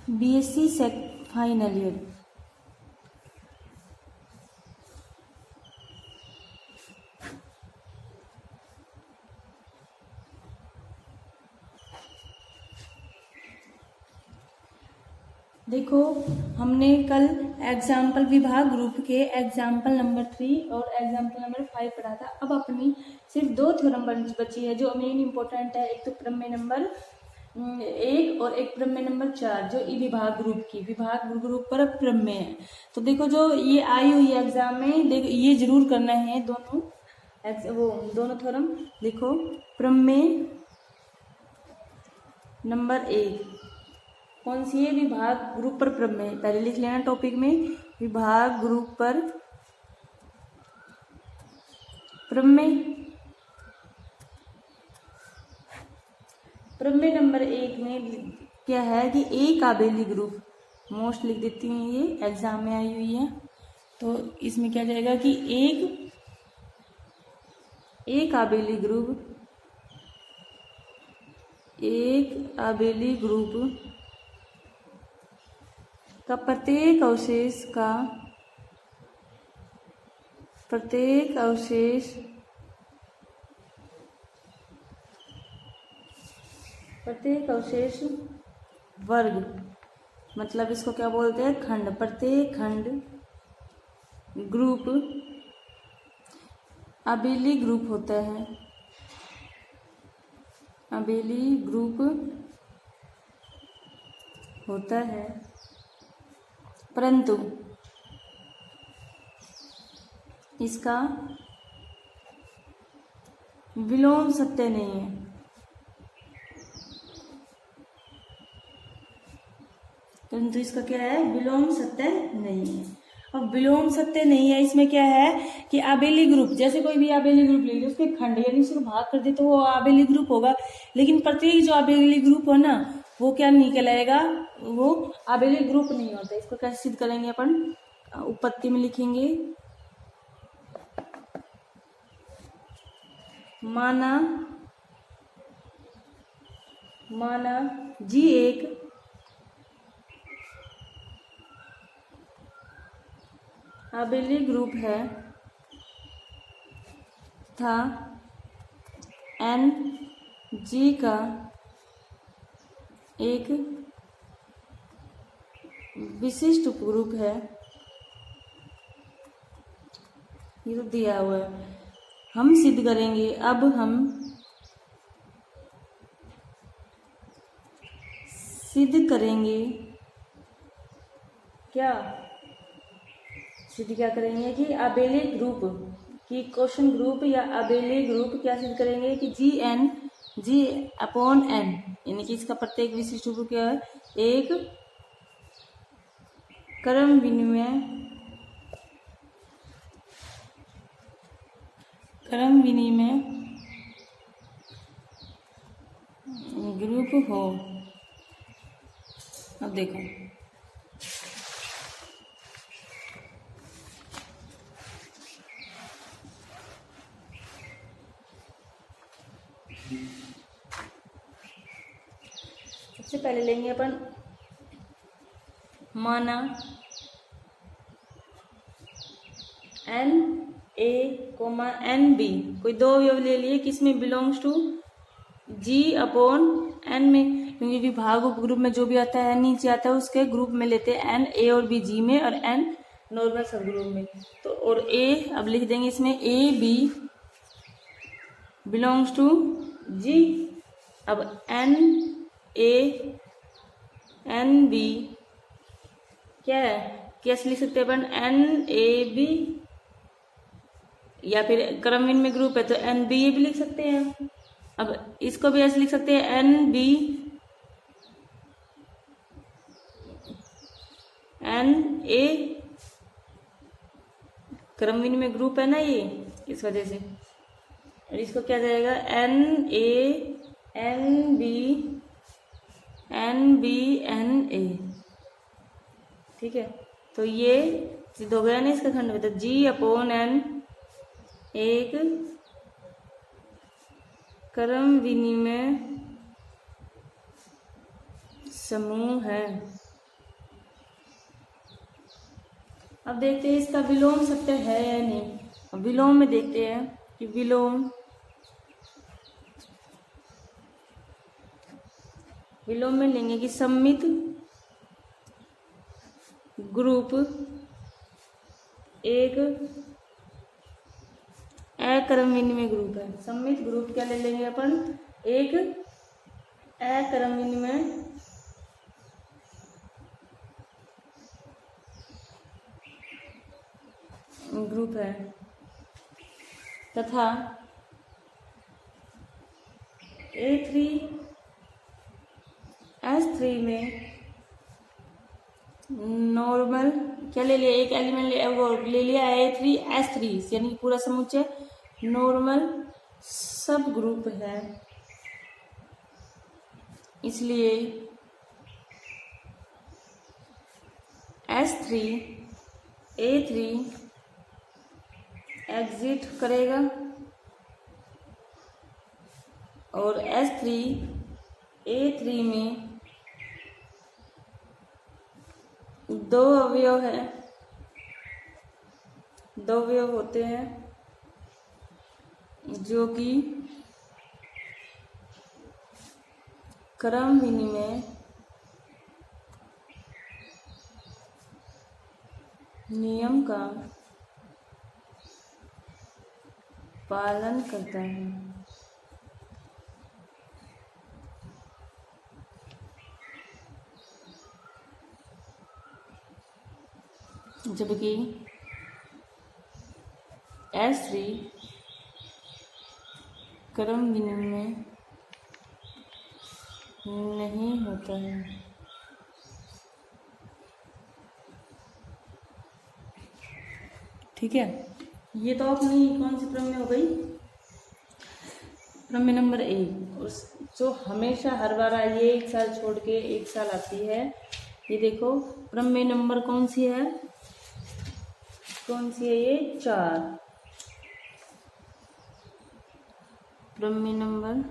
BSc final year. देखो हमने कल एग्जाम्पल विभाग ग्रुप के एग्जाम्पल नंबर 3 और एग्जाम्पल नंबर 5 पढ़ा था। अब अपनी सिर्फ 2 थ्योरम बची है जो मेन इंपॉर्टेंट है। एक तो प्रमेय नंबर 1 और एक प्रमेय नंबर 4 जो विभाग ग्रुप पर प्रमेय है। तो देखो जो ये आई हुई है एग्जाम में, देखो ये जरूर करना है दोनों थ्योरम। देखो प्रमेय नंबर 1 कौन सी है? विभाग ग्रुप पर प्रमेय। पहले लिख लेना टॉपिक में, विभाग ग्रुप पर प्रमेय। प्रमेय नंबर 1 में क्या है कि एक आबेली ग्रुप, मोस्ट लिख देती हूँ, ये एग्जाम में आई हुई है। तो इसमें क्या जाएगा कि एक आबेली ग्रुप का प्रत्येक अवशेष वर्ग, मतलब इसको क्या बोलते हैं? खंड। प्रत्येक खंड ग्रुप आबेली ग्रुप होता है। आबेली ग्रुप होता है, परंतु इसका विलोम सत्य नहीं है। परंतु इसका क्या है? विलोम सत्य नहीं है। अब विलोम सत्य नहीं है, इसमें क्या है कि आबेली ग्रुप, जैसे कोई भी आबेली ग्रुप ले लीजिए, उसके खंड यानी उसको भाग कर दे तो वो आबेली ग्रुप होगा। लेकिन प्रत्येक जो आबेली ग्रुप हो ना, वो क्या नहीं कहलाएगा? वो आबेली ग्रुप नहीं होता। इसको कैसे सिद्ध करेंगे अपन? उत्पत्ति में लिखेंगे, माना जी एक आबेली ग्रुप है था एन जी का एक विशिष्ट उपग्रुप है। ये तो दिया हुआ है, हम सिद्ध करेंगे। अब हम सिद्ध करेंगे क्या करेंगे कि आबेली ग्रुप की क्वेश्चन ग्रुप या आबेली ग्रुप क्या सिद्ध करेंगे कि जी अपॉन एन, यानी कि इसका प्रत्येक विशिष्ट ग्रुप क्या है? एक क्रम विनिमय ग्रुप हो। अब देखो सबसे पहले लेंगे अपन माना n a comma n b, कोई दो अवयव ले लिए, किसमें? Belongs to G upon N में, क्योंकि विभाग उपग्रुप में जो भी आता है एन नीचे आता है, उसके ग्रुप में लेते हैं एन, ए और बी जी में और एन नॉर्मल सब ग्रुप में। तो और ए अब लिख देंगे इसमें ए बी बिलोंग्स टू जी। अब एन ए एन बी क्या है? कैसे लिख सकते हैं अपन? एन ए बी, या फिर क्रमविन में ग्रुप है तो एन बी ए भी लिख सकते हैं। अब इसको भी ऐसे लिख सकते हैं एन बी एन ए, क्रमविन में ग्रुप है ना ये, इस वजह से। और इसको क्या जाएगा? N a n b n a, ठीक है। तो ये सिद्ध हो गया ना इसका खंड में। तो जी अपॉन एन एक क्रम विनिमय समूह है। अब देखते हैं इसका विलोम सत्य है या नहीं। अब विलोम में देखते हैं कि विलोम में लेंगे कि सम्मित ग्रुप एक अक्रम विनिमय ग्रुप है। सम्मित ग्रुप क्या ले लेंगे अपन, एक अक्रम विनिमय ग्रुप है तथा A3S3 में नॉर्मल क्या ले लिया, एक एलिमेंट ले लिया A3S3 यानी कि पूरा समुच्चय नॉर्मल सब ग्रुप है, इसलिए S3 A3 एग्जिट करेगा और S3 A3 में दो अवयव है, दो अवयव होते हैं जो कि क्रम विनिमय नियम का पालन करता है। जबकि S3 क्रम विनिमय नहीं होता है। ठीक है, ये तो अपनी कौन सी प्रमेय हो गई, प्रमेय नंबर 1, उस जो हमेशा हर बार आई है, एक साल छोड़ के एक साल आती है। ये देखो प्रमेय नंबर कौन सी है, कौन सी है ये, 4, प्रमेय number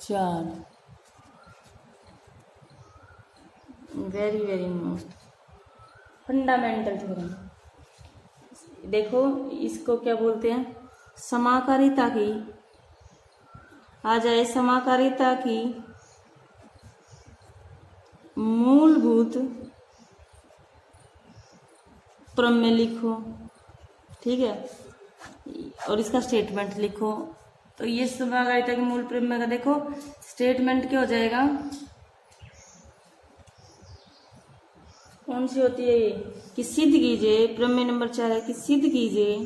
4, very very most fundamental theorem. देखो इसको क्या बोलते हैं, समाकारिता की, आ जाए समाकारिता की मूलभूत प्रमेय लिखो, ठीक है, और इसका स्टेटमेंट लिखो। तो ये समाकारिता के मूल प्रमेय का देखो स्टेटमेंट क्या हो जाएगा, कौन सी होती है ये, कि सिद्ध कीजिए, प्रमेय नंबर 4 है कि सिद्ध कीजिए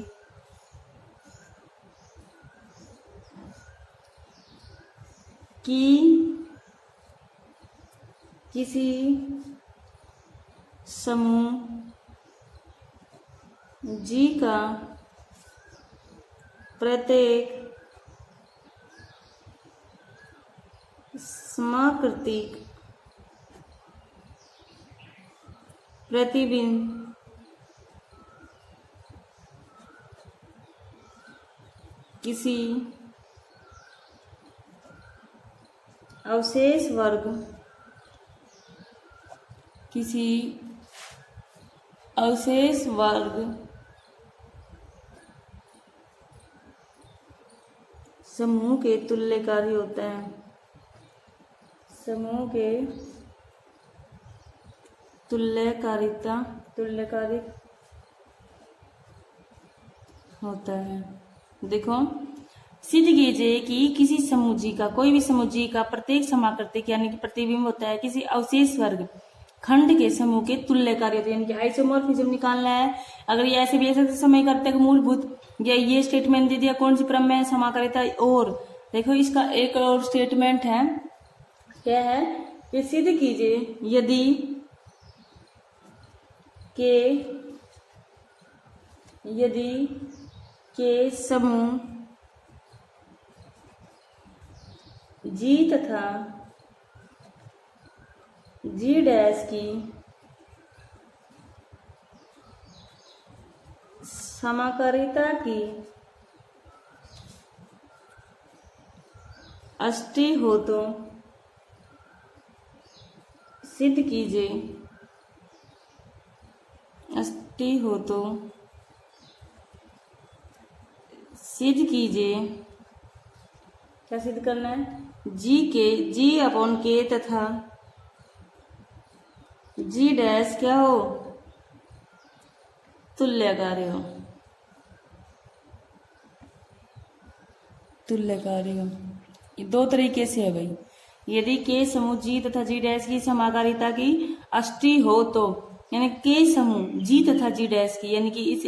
कि किसी समूह G का प्रत्येक समाकृतिक प्रतिबिंब किसी अवशेष वर्ग, किसी अवशेष वर्ग समूह के तुल्यकारी होता है, समूह के तुल्यकारी होता है। देखो सिद्ध कीजिए कि किसी समूह G का, कोई भी समूह G का प्रत्येक समाकृतिक यानी कि प्रतिबिंब होता है किसी अवशेष वर्ग खंड के समूह के तुल्यकारी होते हैं, यानी कि आइसोमॉर्फिज्म निकालना है। अगर ये ऐसे भी ऐसे समय करते हैं मूलभूत, या ये स्टेटमेंट दे दिया कौन सी प्रमेय है, समाकारिता। और देखो इसका एक और स्टेटमेंट है, क्या है, कि सिद्ध कीजिए यदि के समूह G तथा G डैश की समाकारिता की अष्टी हो तो सिद्ध कीजिए अष्टी हो तो सिद्ध कीजिए। क्या सिद्ध करना है? जी अपॉन के तथा जी डैश क्या हो? तुल्यकारी हो। तुल्यकारी हो। ये दो तरीके से है भाई। यदि के समूह जी तथा जी डैश की समाकारिता की अष्टी हो तो, यानी के समूह जी तथा जी डैश की, यानी कि इस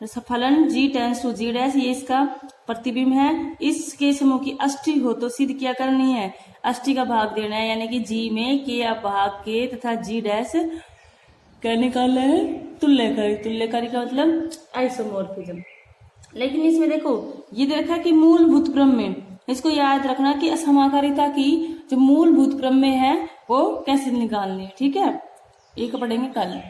एफ फलन जी टेंस टू जी डैश, ये इसका प्रतिबिंब है। इस के समूह की अष्टी हो तो सिद्ध क्या करनी है? अष्टी का भाग देना है, यानी कि जी में के भाग के तथा जी डैश क्या निकालना है? तुल्यकारी। तुल्यकारी का मतलब आइसोमोर्फिज्म। लेकिन इसमें देखो ये देखा कि मूलभूत क्रम में, इसको याद रखना कि असमाकारिता की जो मूलभूत क्रम में है वो कैसे निकालनी है। ठीक है, एक पढ़ेंगे कल।